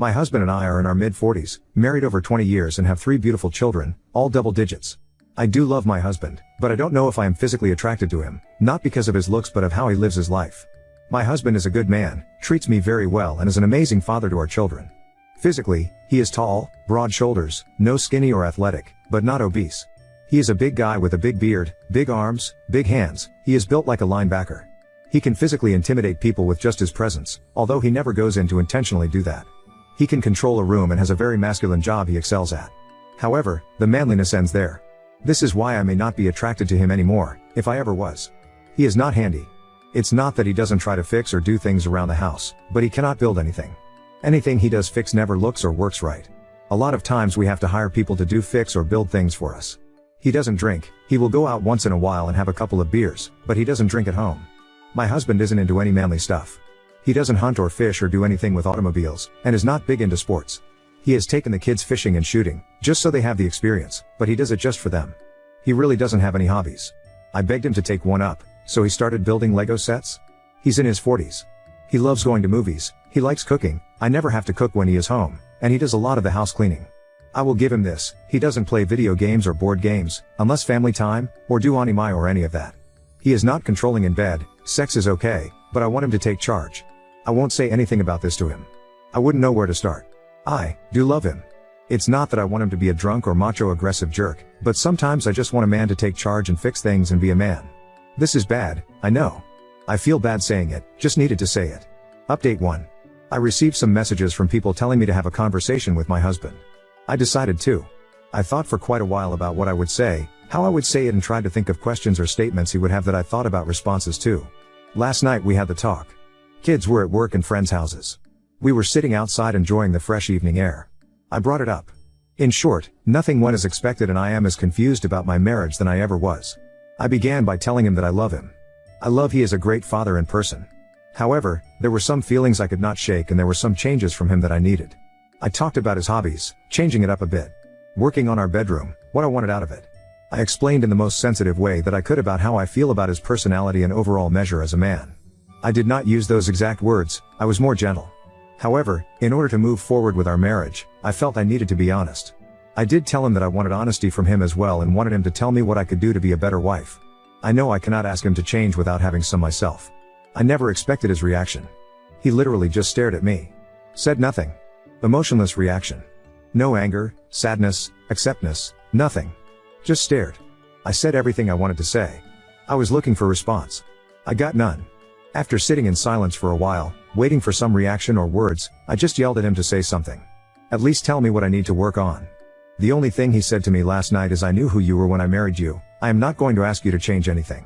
My husband and I are in our mid-40s, married over 20 years and have 3 beautiful children, all double digits. I do love my husband, but I don't know if I am physically attracted to him, not because of his looks but of how he lives his life. My husband is a good man, treats me very well and is an amazing father to our children. Physically, he is tall, broad shoulders, no skinny or athletic, but not obese. He is a big guy with a big beard, big arms, big hands. He is built like a linebacker. He can physically intimidate people with just his presence, although he never goes in to intentionally do that. He can control a room and has a very masculine job he excels at. However, the manliness ends there. This is why I may not be attracted to him anymore, if I ever was. He is not handy. It's not that he doesn't try to fix or do things around the house, but he cannot build anything. Anything he does fix never looks or works right. A lot of times we have to hire people to do fix or build things for us. He doesn't drink. He will go out once in a while and have a couple of beers, but he doesn't drink at home. My husband isn't into any manly stuff. He doesn't hunt or fish or do anything with automobiles, and is not big into sports. He has taken the kids fishing and shooting, just so they have the experience, but he does it just for them. He really doesn't have any hobbies. I begged him to take one up, so he started building Lego sets. He's in his 40s. He loves going to movies, he likes cooking. I never have to cook when he is home, and he does a lot of the house cleaning. I will give him this, he doesn't play video games or board games, unless family time, or do anime or any of that. He is not controlling in bed, sex is okay, but I want him to take charge. I won't say anything about this to him. I wouldn't know where to start. I do love him. It's not that I want him to be a drunk or macho aggressive jerk, but sometimes I just want a man to take charge and fix things and be a man. This is bad, I know. I feel bad saying it, just needed to say it. Update 1. I received some messages from people telling me to have a conversation with my husband. I decided to. I thought for quite a while about what I would say, how I would say it, and tried to think of questions or statements he would have that I thought about responses to. Last night we had the talk. Kids were at work and friends' houses. We were sitting outside enjoying the fresh evening air. I brought it up. In short, nothing went as expected and I am as confused about my marriage than I ever was. I began by telling him that I love him. I love he is a great father in person. However, there were some feelings I could not shake and there were some changes from him that I needed. I talked about his hobbies, changing it up a bit. Working on our bedroom, what I wanted out of it. I explained in the most sensitive way that I could about how I feel about his personality and overall measure as a man. I did not use those exact words, I was more gentle. However, in order to move forward with our marriage, I felt I needed to be honest. I did tell him that I wanted honesty from him as well and wanted him to tell me what I could do to be a better wife. I know I cannot ask him to change without having some myself. I never expected his reaction. He literally just stared at me. Said nothing. Emotionless reaction. No anger, sadness, acceptance, nothing. Just stared. I said everything I wanted to say. I was looking for response. I got none. After sitting in silence for a while, waiting for some reaction or words, I just yelled at him to say something. At least tell me what I need to work on. The only thing he said to me last night is, I knew who you were when I married you. I am not going to ask you to change anything.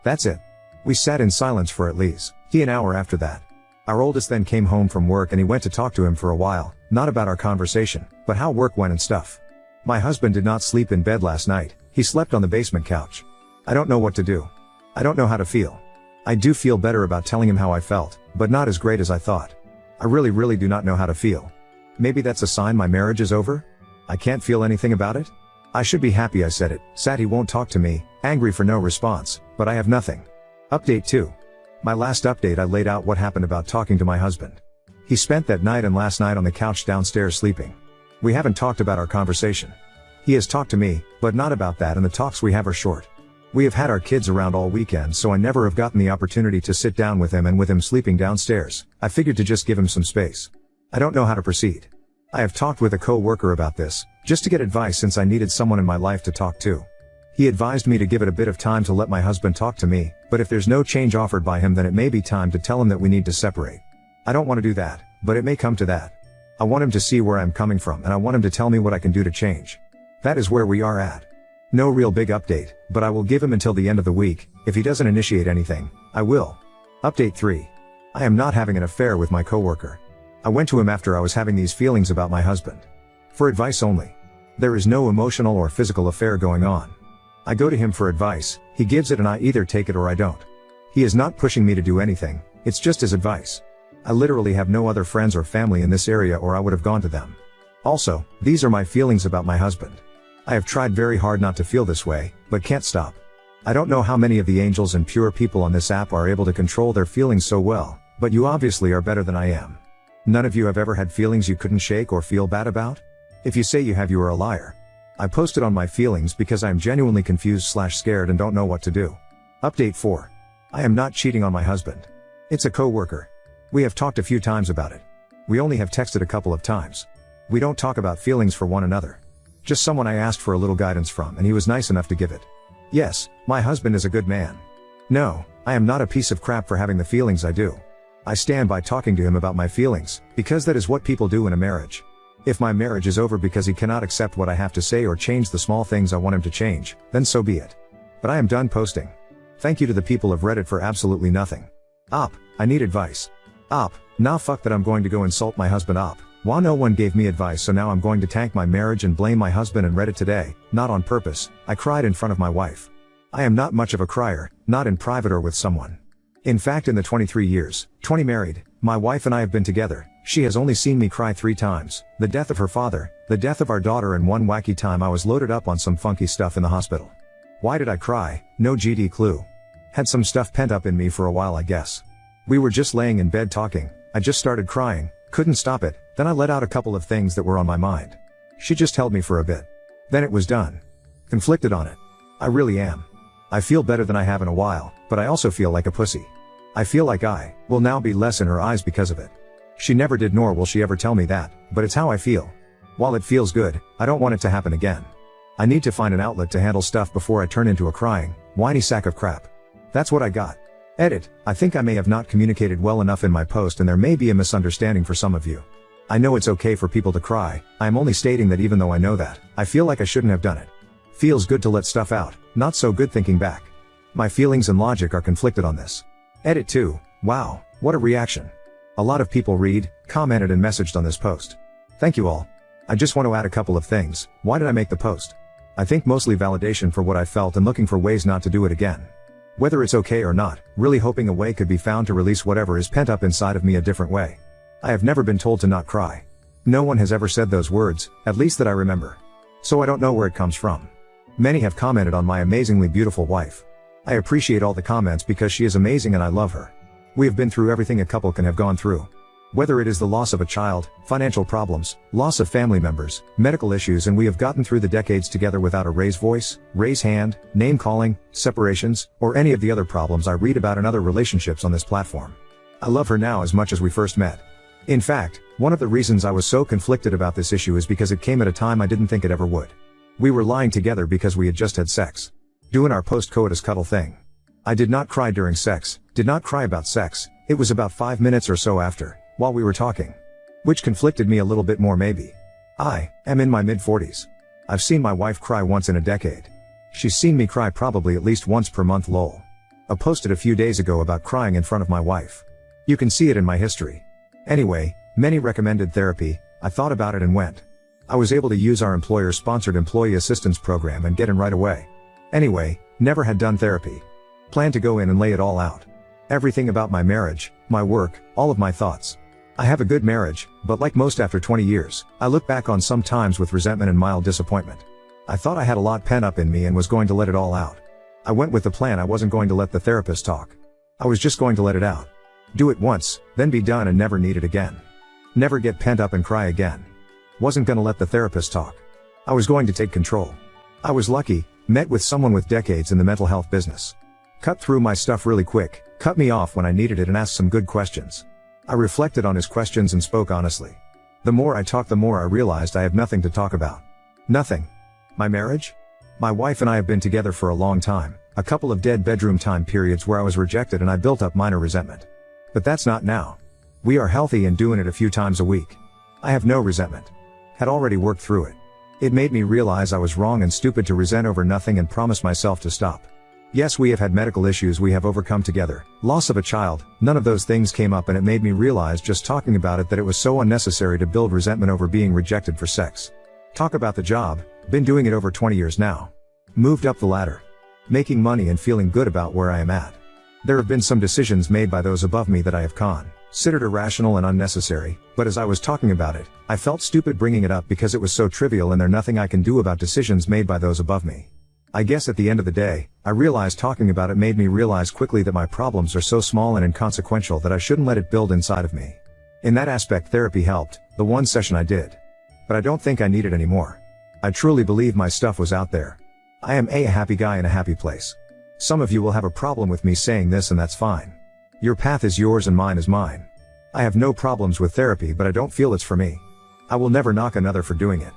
That's it. We sat in silence for at least an hour after that. Our oldest then came home from work and he went to talk to him for a while, not about our conversation, but how work went and stuff. My husband did not sleep in bed last night, he slept on the basement couch. I don't know what to do. I don't know how to feel. I do feel better about telling him how I felt, but not as great as I thought. I really do not know how to feel. Maybe that's a sign my marriage is over? I can't feel anything about it? I should be happy I said it. Sad he won't talk to me, angry for no response, but I have nothing. Update 2. My last update I laid out what happened about talking to my husband. He spent that night and last night on the couch downstairs sleeping. We haven't talked about our conversation. He has talked to me, but not about that, and the talks we have are short. We have had our kids around all weekend, so I never have gotten the opportunity to sit down with him, and with him sleeping downstairs, I figured to just give him some space. I don't know how to proceed. I have talked with a co-worker about this, just to get advice since I needed someone in my life to talk to. He advised me to give it a bit of time to let my husband talk to me, but if there's no change offered by him then it may be time to tell him that we need to separate. I don't want to do that, but it may come to that. I want him to see where I'm coming from and I want him to tell me what I can do to change. That is where we are at. No real big update, but I will give him until the end of the week. If he doesn't initiate anything, I will. Update 3. I am not having an affair with my coworker. I went to him after I was having these feelings about my husband. For advice only. There is no emotional or physical affair going on. I go to him for advice, he gives it and I either take it or I don't. He is not pushing me to do anything, it's just his advice. I literally have no other friends or family in this area or I would have gone to them. Also, these are my feelings about my husband. I have tried very hard not to feel this way, but can't stop. I don't know how many of the angels and pure people on this app are able to control their feelings so well, but you obviously are better than I am. None of you have ever had feelings you couldn't shake or feel bad about? If you say you have, you are a liar. I posted on my feelings because I am genuinely confused/scared and don't know what to do. Update 4. I am not cheating on my husband. It's a co-worker. We have talked a few times about it. We only have texted a couple of times. We don't talk about feelings for one another. Just someone I asked for a little guidance from, and he was nice enough to give it. Yes, my husband is a good man. No, I am not a piece of crap for having the feelings I do. I stand by talking to him about my feelings, because that is what people do in a marriage. If my marriage is over because he cannot accept what I have to say or change the small things I want him to change, then so be it. But I am done posting. Thank you to the people of Reddit for absolutely nothing. Op, I need advice. Op, nah, fuck that, I'm going to go insult my husband. Op, wah, no one gave me advice, so now I'm going to tank my marriage and blame my husband and Reddit today, not on purpose. I cried in front of my wife. I am not much of a crier, not in private or with someone. In fact, in the 23 years, 20 married, my wife and I have been together, she has only seen me cry 3 times, the death of her father, the death of our daughter, and one wacky time I was loaded up on some funky stuff in the hospital. Why did I cry? No GD clue. Had some stuff pent up in me for a while, I guess. We were just laying in bed talking, I just started crying, couldn't stop it, then I let out a couple of things that were on my mind. She just held me for a bit. Then it was done. Conflicted on it. I really am. I feel better than I have in a while, but I also feel like a pussy. I feel like I will now be less in her eyes because of it. She never did, nor will she ever tell me that, but it's how I feel. While it feels good, I don't want it to happen again. I need to find an outlet to handle stuff before I turn into a crying, whiny sack of crap. That's what I got. Edit, I think I may have not communicated well enough in my post and there may be a misunderstanding for some of you. I know it's okay for people to cry, I am only stating that even though I know that, I feel like I shouldn't have done it. Feels good to let stuff out, not so good thinking back. My feelings and logic are conflicted on this. Edit 2, wow, what a reaction. A lot of people read, commented and messaged on this post. Thank you all. I just want to add a couple of things. Why did I make the post? I think mostly validation for what I felt and looking for ways not to do it again. Whether it's okay or not, really hoping a way could be found to release whatever is pent up inside of me a different way. I have never been told to not cry. No one has ever said those words, at least that I remember. So I don't know where it comes from. Many have commented on my amazingly beautiful wife. I appreciate all the comments because she is amazing and I love her. We have been through everything a couple can have gone through. Whether it is the loss of a child, financial problems, loss of family members, medical issues, and we have gotten through the decades together without a raised voice, raise hand, name calling, separations, or any of the other problems I read about in other relationships on this platform. I love her now as much as we first met. In fact, one of the reasons I was so conflicted about this issue is because it came at a time I didn't think it ever would. We were lying together because we had just had sex. Doing our post-coitus cuddle thing. I did not cry during sex, did not cry about sex, it was about 5 minutes or so after, while we were talking. Which conflicted me a little bit more maybe. I am in my mid-40s. I've seen my wife cry once in a decade. She's seen me cry probably at least once per month, lol. I posted a few days ago about crying in front of my wife. You can see it in my history. Anyway, many recommended therapy, I thought about it and went. I was able to use our employer-sponsored employee assistance program and get in right away. Anyway, never had done therapy. Plan to go in and lay it all out. Everything about my marriage, my work, all of my thoughts. I have a good marriage, but like most after 20 years, I look back on some times with resentment and mild disappointment. I thought I had a lot pent up in me and was going to let it all out. I went with the plan I wasn't going to let the therapist talk. I was just going to let it out. Do it once, then be done and never need it again. Never get pent up and cry again. Wasn't gonna let the therapist talk. I was going to take control. I was lucky, met with someone with decades in the mental health business. Cut through my stuff really quick, cut me off when I needed it and asked some good questions. I reflected on his questions and spoke honestly. The more I talked, the more I realized I have nothing to talk about. Nothing. My marriage? My wife and I have been together for a long time, a couple of dead bedroom time periods where I was rejected and I built up minor resentment. But that's not now. We are healthy and doing it a few times a week. I have no resentment. Had already worked through it. It made me realize I was wrong and stupid to resent over nothing and promise myself to stop. Yes, we have had medical issues we have overcome together, loss of a child, none of those things came up and it made me realize just talking about it that it was so unnecessary to build resentment over being rejected for sex. Talk about the job, been doing it over 20 years now. Moved up the ladder. Making money and feeling good about where I am at. There have been some decisions made by those above me that I have considered irrational and unnecessary, but as I was talking about it, I felt stupid bringing it up because it was so trivial and there's nothing I can do about decisions made by those above me. I guess at the end of the day, I realized talking about it made me realize quickly that my problems are so small and inconsequential that I shouldn't let it build inside of me. In that aspect therapy helped, the one session I did. But I don't think I need it anymore. I truly believe my stuff was out there. I am a happy guy in a happy place. Some of you will have a problem with me saying this, and that's fine. Your path is yours and mine is mine. I have no problems with therapy, but I don't feel it's for me. I will never knock another for doing it.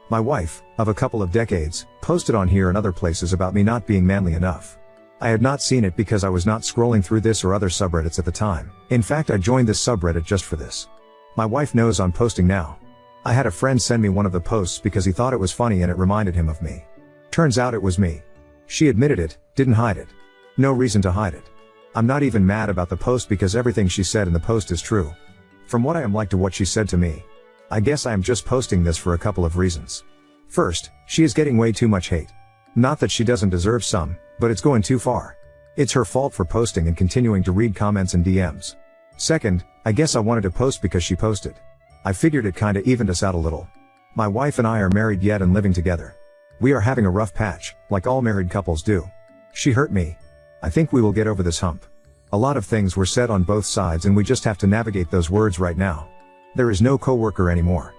My wife, of a couple of decades, posted on here and other places about me not being manly enough. I had not seen it because I was not scrolling through this or other subreddits at the time. In fact, I joined this subreddit just for this. My wife knows I'm posting now. I had a friend send me one of the posts because he thought it was funny and it reminded him of me. Turns out it was me. She admitted it, didn't hide it. No reason to hide it. I'm not even mad about the post because everything she said in the post is true. From what I am like to what she said to me. I guess I am just posting this for a couple of reasons. First, she is getting way too much hate. Not that she doesn't deserve some, but it's going too far. It's her fault for posting and continuing to read comments and DMs. Second, I guess I wanted to post because she posted. I figured it kinda evened us out a little. My wife and I are married yet and living together. We are having a rough patch, like all married couples do. She hurt me. I think we will get over this hump. A lot of things were said on both sides and we just have to navigate those words right now. There is no coworker anymore.